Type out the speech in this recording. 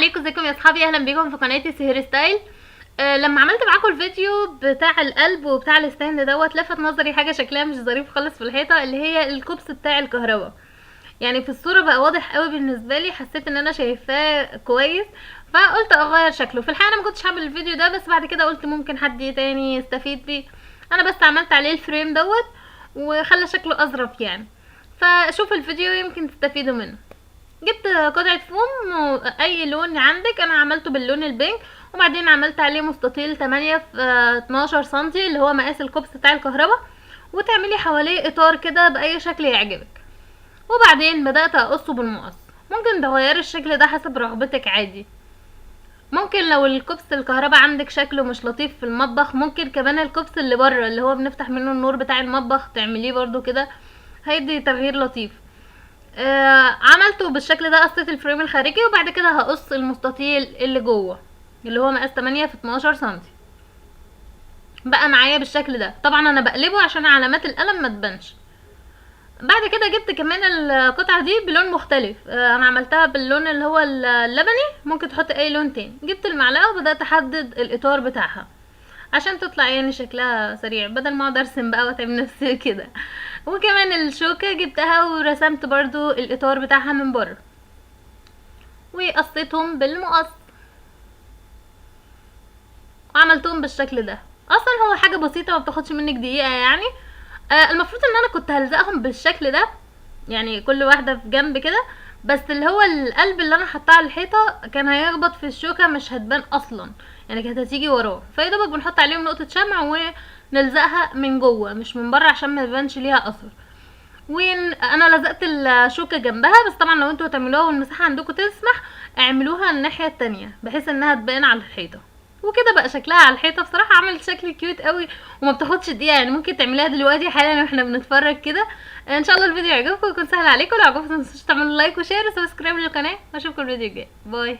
عليكم، ازيكم يا اصحابي؟ اهلا بيكم في قناتي سهر ستايل. لما عملت معاكم الفيديو بتاع القلب وبتاع الستاند دوت لفت نظري حاجه شكلها مش ظريف خالص في الحيطه، اللي هي الكوبس بتاع الكهرباء. يعني في الصوره بقى واضح قوي بالنسبه لي، حسيت ان انا شايفاه كويس فقلت اغير شكله. في الحقيقه انا ما كنتش هعمل الفيديو ده، بس بعد كده قلت ممكن حد تاني يستفيد بيه. انا بس عملت عليه الفريم دوت وخلى شكله اظرف يعني. فشوف الفيديو يمكن تستفيدوا منه. جبت قطعة فوم اي لون عندك، انا عملته باللون البينك، وبعدين عملت عليه مستطيل 8 في 12 سنتي اللي هو مقاس الكوبس بتاع الكهرباء، وتعملي حواليه اطار كده باي شكل يعجبك. وبعدين بدأت اقصه بالمقص. ممكن تغيري الشكل ده حسب رغبتك عادي. ممكن لو الكوبس الكهرباء عندك شكله مش لطيف في المطبخ، ممكن كمان الكوبس اللي بره اللي هو بنفتح منه النور بتاع المطبخ تعمليه برضو كده، هيدي تغيير لطيف. عملته بالشكل ده، قصيت الفريم الخارجي وبعد كده هقص المستطيل اللي جوه اللي هو مقاس 8 في 12 سنتي. بقى معايا بالشكل ده. طبعا انا بقلبه عشان علامات القلم ما تبانش. بعد كده جبت كمان القطعه دي بلون مختلف. انا عملتها باللون اللي هو اللبني، ممكن تحط اي لون تاني. جبت المعلقه وبدات احدد الاطار بتاعها عشان تطلع يعني شكلها سريع، بدل ما اقعد ارسم بقى واتعب نفسي كده. وكمان الشوكة جبتها ورسمت برضو الاطار بتاعها من بره وقصيتهم بالمقص وعملتهم بالشكل ده. اصلا هو حاجة بسيطة ما بتاخدش منك دقيقة يعني. المفروض ان انا كنت هلزقهم بالشكل ده، يعني كل واحدة في جنب كده، بس اللي هو القلب اللي انا حطاه على الحيطة كان هيخبط في الشوكة مش هتبان اصلا، يعني كانت هتيجي وراه. فيدوبك بنحط عليهم نقطة شمع ونلزقها من جوه مش من بره عشان ما يبانش ليها اثر. وانا لزقت الشوكة جنبها، بس طبعا لو انتوا هتعملوها والمساحة عندكم تسمح اعملوها الناحية التانية بحيث انها تبان على الحيطة. وكده بقى شكلها على الحيطة. بصراحة عملت شكل كيوت قوي وما بتاخدش دقيقة، يعني ممكن تعمليها دلوقتي حالا واحنا بنتفرج كده. ان شاء الله الفيديو يعجبكم ويكون سهل عليكم. لو عجبكم متنسوش تعملوا لايك وشير وسبسكرايب للقناة، واشوفكم الفيديو الجاي. باي.